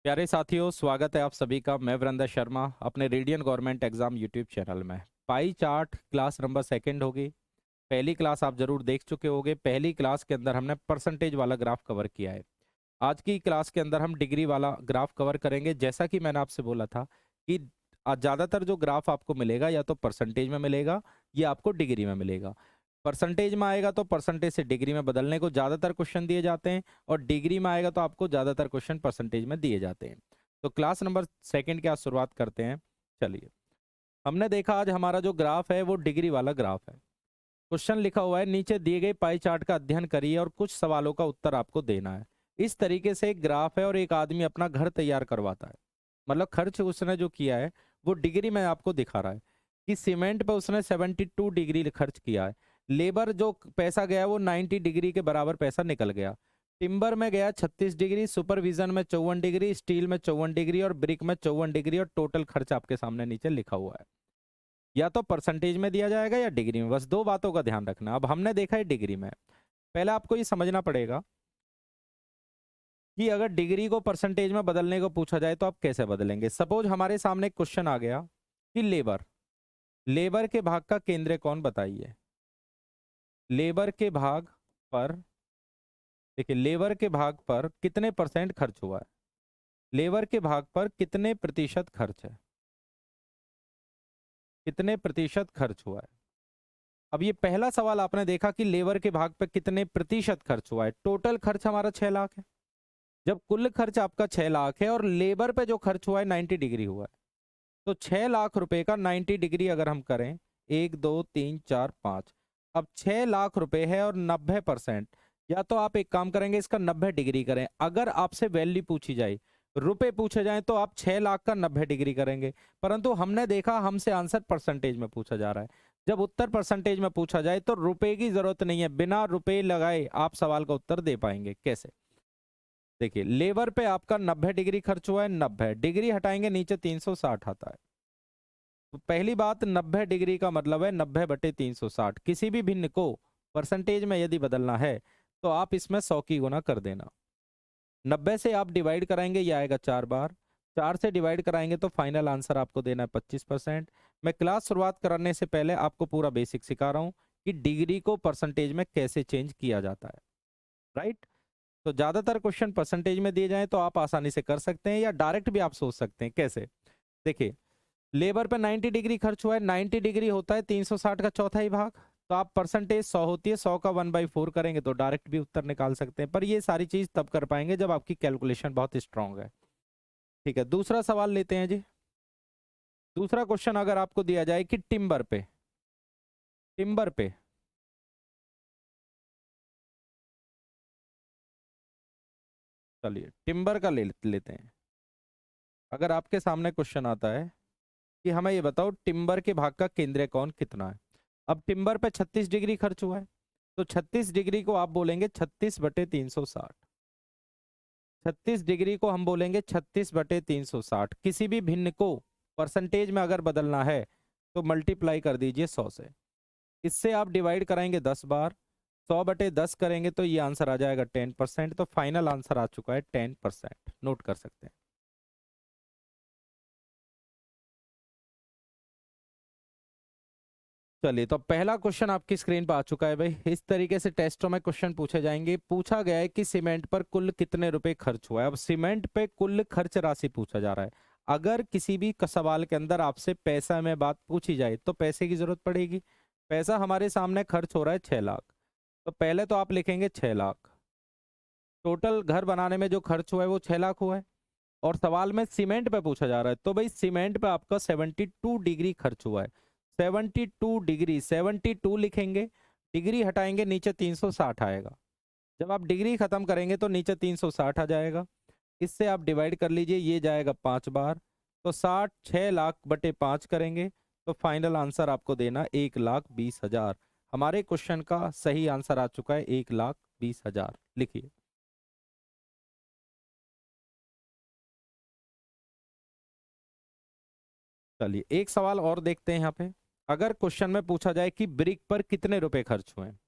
प्यारे साथियों, स्वागत है आप सभी का। मैं वृंदा शर्मा अपने radian government exam YouTube channel में। Pie chart class number second होगी। पहली क्लास आप जरूर देख चुके होंगे। पहली क्लास के अंदर हमने परसेंटेज वाला ग्राफ कवर किया है। आज की क्लास के अंदर हम डिग्री वाला ग्राफ कवर करेंगे। जैसा कि मैंने आपसे बोला था कि ज़्यादातर जो ग्राफ आपको मिलेगा या तो परसेंटेज में मिलेगा या आपको डिग्री में मिलेगा। परसेंटेज में आएगा तो परसेंटेज से डिग्री में बदलने को ज़्यादातर क्वेश्चन दिए जाते हैं, और डिग्री में आएगा तो आपको ज़्यादातर क्वेश्चन परसेंटेज में दिए जाते हैं। तो क्लास नंबर सेकंड की आज शुरुआत करते हैं। चलिए, हमने देखा आज हमारा जो ग्राफ है वो डिग्री वाला ग्राफ है। क्वेश्चन लिखा हुआ है, नीचे दिए गए पाई चार्ट का अध्ययन करिए और कुछ सवालों का उत्तर आपको देना है। इस तरीके से एक ग्राफ है और एक आदमी अपना घर तैयार करवाता है। मतलब खर्च उसने जो किया है वो डिग्री में आपको दिखा रहा है कि सीमेंट पे उसने 72 डिग्री खर्च किया है। लेबर जो पैसा गया वो 90 डिग्री के बराबर पैसा निकल गया। टिम्बर में गया 36 डिग्री, सुपरविजन में 54 डिग्री, स्टील में 54 डिग्री और ब्रिक में 54 डिग्री, और टोटल खर्च आपके सामने नीचे लिखा हुआ है। या तो परसेंटेज में दिया जाएगा या डिग्री में। बस दो बातों का ध्यान रखना। अब हमने देखा है डिग्री में। पहले आपको ये समझना पड़ेगा कि अगर डिग्री को परसेंटेज में बदलने को पूछा जाए तो आप कैसे बदलेंगे। सपोज हमारे सामने एक क्वेश्चन आ गया कि लेबर लेबर के भाग का केंद्र कौन, बताइए। लेबर के भाग पर, देखिए, लेबर के भाग पर कितने परसेंट खर्च हुआ है, लेबर के भाग पर कितने प्रतिशत खर्च है, कितने प्रतिशत खर्च हुआ है। अब ये पहला सवाल आपने देखा कि लेबर के भाग पर कितने प्रतिशत खर्च हुआ है। टोटल खर्च हमारा 6 लाख है। जब कुल खर्च आपका 6 लाख है और लेबर पे जो खर्च हुआ है 90 डिग्री हुआ है, तो 6 लाख रुपए का 90 डिग्री अगर हम करें, 1 2 3 4 5, अब 6 लाख रुपए है और 90%, या तो आप एक काम करेंगे, इसका 90 डिग्री करें। अगर आपसे वैल्यू पूछी जाए, रुपए पूछे जाए, तो आप 6 लाख का 90 डिग्री करेंगे। परंतु हमने देखा हमसे आंसर परसेंटेज में पूछा जा रहा है। जब उत्तर परसेंटेज में पूछा जाए तो रुपए की जरूरत नहीं है, बिना रुपए लगाए आप सवाल का उत्तर दे पाएंगे। कैसे? देखिए, लेबर पे आपका 90 डिग्री खर्च हुआ है। 90 डिग्री हटाएंगे, नीचे 360 आता है। तो पहली बात, 90 डिग्री का मतलब है 90/360। किसी भी भिन्न को परसेंटेज में यदि बदलना है तो आप इसमें 100 की गुना कर देना। 90 से आप डिवाइड कराएंगे, ये आएगा 4 बार। 4 से डिवाइड कराएंगे तो फाइनल आंसर आपको देना है 25%। मैं क्लास शुरुआत करने से पहले आपको पूरा बेसिक सिखा रहा हूँ कि डिग्री को परसेंटेज में कैसे चेंज किया जाता है। राइट? तो ज्यादातर क्वेश्चन परसेंटेज में दिए जाएं तो आप आसानी से कर सकते हैं, या डायरेक्ट भी आप सोच सकते हैं। कैसे? देखिए, लेबर पे 90 डिग्री खर्च हुआ है। 90 डिग्री होता है 360 का चौथा ही भाग। तो आप परसेंटेज 100 होती है, 100 का 1/4 करेंगे तो डायरेक्ट भी उत्तर निकाल सकते हैं। पर ये सारी चीज तब कर पाएंगे जब आपकी कैलकुलेशन बहुत स्ट्रांग है। ठीक है, दूसरा सवाल लेते हैं जी। दूसरा क्वेश्चन अगर आपको दिया जाए कि टिम्बर पे चलिए टिम्बर का लेते हैं। अगर आपके सामने क्वेश्चन आता है कि हमें ये बताओ टिम्बर के भाग का केंद्रीय कोण कितना है। अब टिम्बर पे 36 डिग्री खर्च हुआ है, तो 36 डिग्री को आप बोलेंगे 36/360। 36 डिग्री को हम बोलेंगे 36/360। किसी भी भिन्न को परसेंटेज में अगर बदलना है तो मल्टीप्लाई कर दीजिए 100 से। इससे आप डिवाइड कराएंगे 10 बार। 100/10 करेंगे तो ये आंसर आ जाएगा 10%। तो फाइनल आंसर आ चुका है 10%। नोट कर सकते हैं। चलिए, तो पहला क्वेश्चन आपकी स्क्रीन पर आ चुका है भाई। इस तरीके से टेस्टों में क्वेश्चन पूछे जाएंगे। पूछा गया है कि सीमेंट पर कुल कितने रुपए खर्च हुआ है। अब सीमेंट पे कुल खर्च राशि पूछा जा रहा है। अगर किसी भी सवाल के अंदर आपसे पैसा में बात पूछी जाए तो पैसे की जरूरत पड़ेगी। पैसा हमारे सामने खर्च हो रहा है 6 लाख। तो पहले तो आप लिखेंगे 6 लाख। टोटल घर बनाने में जो खर्च हुआ है वो 6 लाख हुआ है, और सवाल में सीमेंट पे पूछा जा रहा है तो भाई सीमेंट पे आपका 72 डिग्री खर्च हुआ है। 72 डिग्री, 72 लिखेंगे, डिग्री हटाएंगे, नीचे 360 आएगा। जब आप डिग्री खत्म करेंगे तो नीचे 360 आ जाएगा। इससे आप डिवाइड कर लीजिए, ये जाएगा 5 बार। तो 60 6 लाख/5 करेंगे तो फाइनल आंसर आपको देना 1,20,000। हमारे क्वेश्चन का सही आंसर आ चुका है 1,20,000। लिखिए। चलिए, एक सवाल और देखते हैं यहाँ पे। अगर क्वेश्चन में पूछा जाए कि ब्रिक पर कितने रुपए खर्च हुए हैं,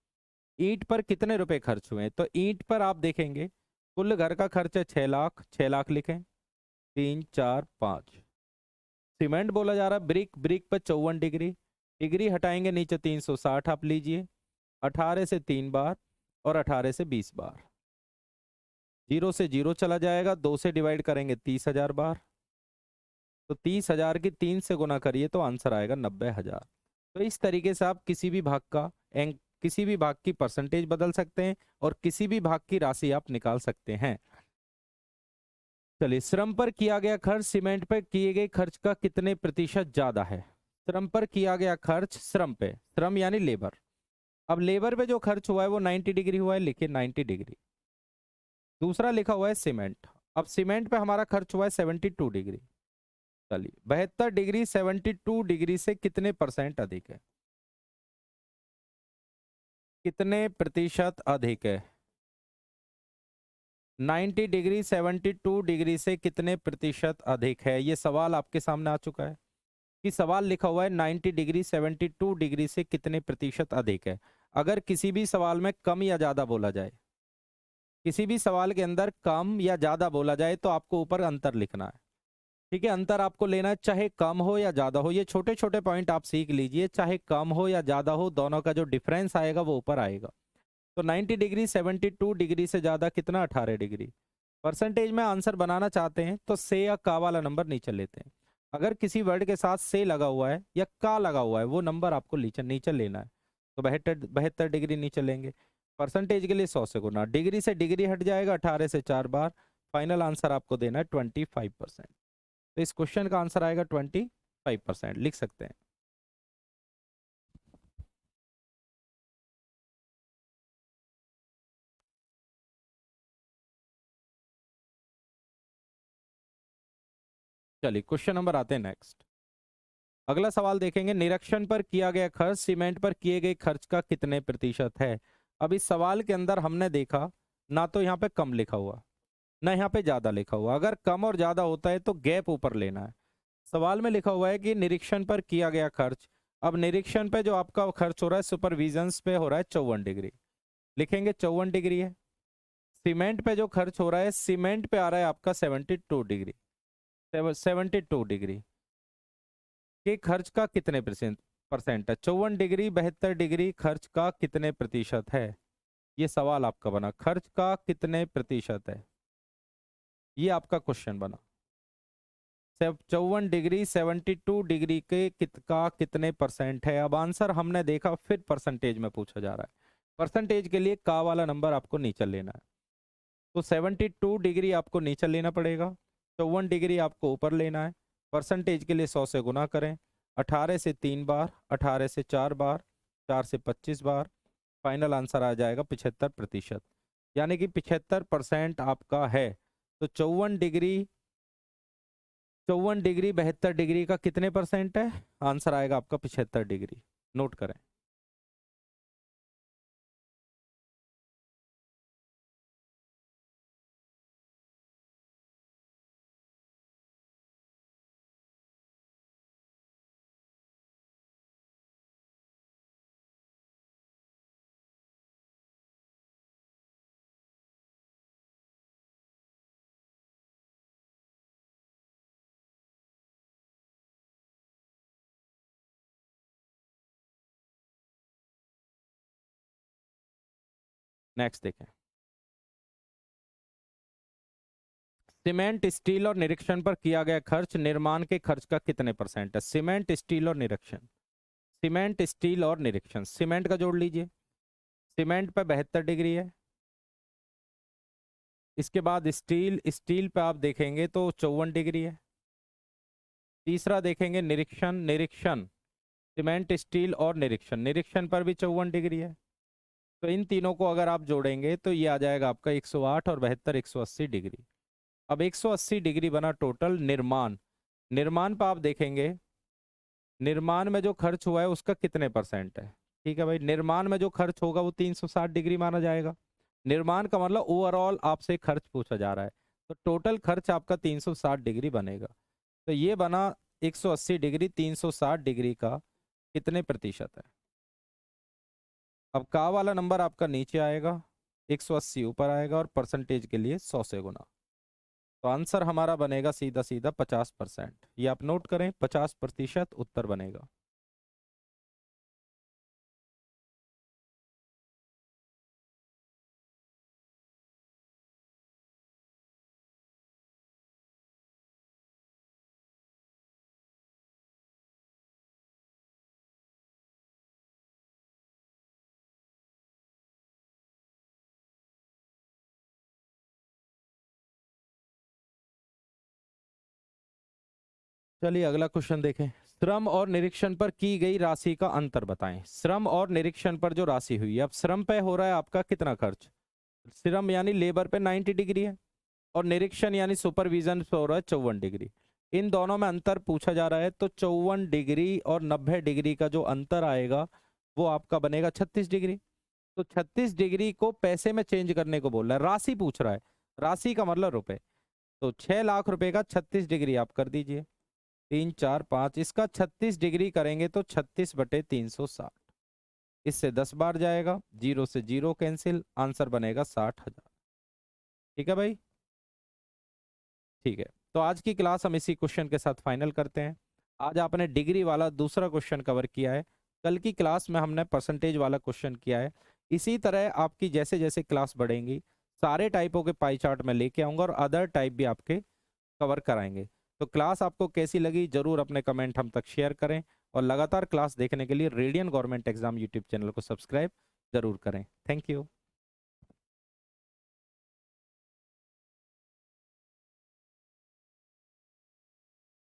ईंट पर कितने रुपए खर्च हुए हैं, तो ईंट पर आप देखेंगे कुल घर का खर्च है 6 लाख। 6 लाख लिखें। 3 4 5। सीमेंट बोला जा रहा है, ब्रिक, ब्रिक पे 54 डिग्री, डिग्री हटाएंगे नीचे 360 आप लीजिए, 18 से 3 बार और 18 से 20 बार, 0 से 0 चला जाएगा, 2 से डिवाइड करेंगे 30,000 बार, तो 30,000 की 3 से गुना करिए तो आंसर आएगा 90,000। तो इस तरीके से आप किसी भी भाग का किसी भी भाग की परसेंटेज बदल सकते हैं और किसी भी भाग की राशि आप निकाल सकते हैं। चलिए, श्रम पर किया गया खर्च सीमेंट पर किए गए खर्च का कितने प्रतिशत ज्यादा है? श्रम पर किया गया खर्च, श्रम पे, श्रम यानी लेबर, अब लेबर पे जो खर्च हुआ है वो 90 डिग्री हुआ है, लिखिए 90 डिग्री। दूसरा लिखा हुआ है सीमेंट, अब सीमेंट पे हमारा खर्च हुआ है 72 डिग्री। चलिए, 72 डिग्री 72 डिग्री से कितने परसेंट अधिक है? कितने प्रतिशत अधिक है? 90 डिग्री 72 डिग्री से कितने प्रतिशत अधिक है? ये सवाल आपके सामने आ चुका है कि सवाल लिखा हुआ है 90 डिग्री 72 डिग्री से कितने प्रतिशत अधिक है। अगर किसी भी सवाल में कम या ज्यादा बोला जाए, किसी भी सवाल के अंदर कम या ज्यादा बोला जाए तो आपको ऊपर अंतर लिखना है। ठीक है, अंतर आपको लेना है, चाहे कम हो या ज्यादा हो, ये छोटे छोटे पॉइंट आप सीख लीजिए, चाहे कम हो या ज्यादा हो, दोनों का जो डिफरेंस आएगा वो ऊपर आएगा। तो 90 डिग्री 72 डिग्री से ज्यादा कितना? 18 डिग्री। परसेंटेज में आंसर बनाना चाहते हैं तो से या का वाला नंबर नीचे लेते हैं। अगर किसी वर्ड के साथ से लगा हुआ है या का लगा हुआ है वो नंबर आपको नीचे नीचे लेना है, तो 72 डिग्री नीचे लेंगे। परसेंटेज के लिए 100 से गुना, डिग्री से डिग्री हट जाएगा, 18 से 4 बार, फाइनल आंसर आपको देना है 25%। तो इस क्वेश्चन का आंसर आएगा 25%, लिख सकते हैं। चलिए, क्वेश्चन नंबर आते हैं नेक्स्ट। अगला सवाल देखेंगे, निरीक्षण पर किया गया खर्च सीमेंट पर किए गए खर्च का कितने प्रतिशत है? अब इस सवाल के अंदर हमने देखा ना तो यहाँ पे कम लिखा हुआ ना यहाँ पे ज्यादा लिखा हुआ, अगर कम और ज्यादा होता है तो गैप ऊपर लेना है। सवाल में लिखा हुआ है कि निरीक्षण पर किया गया खर्च, अब निरीक्षण पे जो आपका खर्च हो रहा है सुपरविजन्स पे हो रहा है 54 डिग्री, लिखेंगे 54 डिग्री है। सीमेंट पे जो खर्च हो रहा है, सीमेंट पे आ रहा है आपका 72 डिग्री, 72 डिग्री के खर्च का कितने परसेंट है? 54 डिग्री 72 डिग्री खर्च का कितने प्रतिशत है? ये सवाल आपका बना, खर्च का कितने प्रतिशत है, ये आपका क्वेश्चन बना। 54 डिग्री 72 डिग्री के का कितने परसेंट है? अब आंसर हमने देखा, फिर परसेंटेज में पूछा जा रहा है। परसेंटेज के लिए का वाला नंबर आपको नीचे लेना है, तो 72 डिग्री आपको नीचे लेना पड़ेगा, 54 डिग्री आपको ऊपर लेना है। परसेंटेज के लिए 100 से गुना करें, 18 से 3 बार, 18 से 4 बार, 4 से 25 बार, फाइनल आंसर आ जाएगा 75%, यानी कि 75% आपका है। तो 54 डिग्री 72 डिग्री का कितने परसेंट है? आंसर आएगा आपका 75 डिग्री, नोट करें। नेक्स्ट देखें, सीमेंट स्टील और निरीक्षण पर किया गया खर्च निर्माण के खर्च का कितने परसेंट है? सीमेंट स्टील और निरीक्षण, सीमेंट स्टील और निरीक्षण, सीमेंट का जोड़ लीजिए, सीमेंट पे 72 डिग्री है, इसके बाद स्टील, स्टील पे आप देखेंगे तो 54 डिग्री है। तीसरा देखेंगे निरीक्षण, निरीक्षण, सीमेंट स्टील और निरीक्षण, निरीक्षण पर भी 54 डिग्री है। तो इन तीनों को अगर आप जोड़ेंगे तो ये आ जाएगा आपका 108 और 72 180 डिग्री। अब 180 डिग्री बना टोटल निर्माण, निर्माण पर आप देखेंगे निर्माण में जो खर्च हुआ है उसका कितने परसेंट है। ठीक है भाई, निर्माण में जो खर्च होगा वो 360 डिग्री माना जाएगा। निर्माण का मतलब ओवरऑल आपसे खर्च पूछा जा रहा है, तो टोटल खर्च आपका 360 डिग्री बनेगा। तो ये बना 180 डिग्री 360 डिग्री का कितने प्रतिशत है? अब का वाला नंबर आपका नीचे आएगा, 180 ऊपर आएगा और परसेंटेज के लिए 100 से गुना। तो आंसर हमारा बनेगा सीधा सीधा 50%। ये आप नोट करें, 50% उत्तर बनेगा। चलिए अगला क्वेश्चन देखें। श्रम और निरीक्षण पर की गई राशि का अंतर बताएं। श्रम और निरीक्षण पर जो राशि हुई, अब श्रम पे हो रहा है आपका कितना खर्च, श्रम यानी लेबर पे 90 डिग्री है, और निरीक्षण यानी सुपरविजन पे हो रहा है 54 डिग्री। इन दोनों में अंतर पूछा जा रहा है, तो 54 डिग्री और 90 डिग्री का जो अंतर आएगा वो आपका बनेगा 36 डिग्री। तो 36 डिग्री को पैसे में चेंज करने को बोल रहा है, राशि पूछ रहा है, राशि का मतलब रुपए। तो 6 लाख रुपए का 36 डिग्री आप कर दीजिए, 3 4 5, इसका 36 डिग्री करेंगे तो 36/360, इससे 10 बार जाएगा, 0 से 0 कैंसिल, आंसर बनेगा 60,000। ठीक है भाई, ठीक है। तो आज की क्लास हम इसी क्वेश्चन के साथ फाइनल करते हैं। आज आपने डिग्री वाला दूसरा क्वेश्चन कवर किया है, कल की क्लास में हमने परसेंटेज वाला क्वेश्चन किया है। इसी तरह आपकी जैसे जैसे क्लास बढ़ेंगी सारे टाइपों के पाई चार्ट में लेके आऊंगा और अदर टाइप भी आपके कवर कराएंगे। तो क्लास आपको कैसी लगी जरूर अपने कमेंट हम तक शेयर करें, और लगातार क्लास देखने के लिए radian government exam YouTube channel को सब्सक्राइब जरूर करें। Thank you.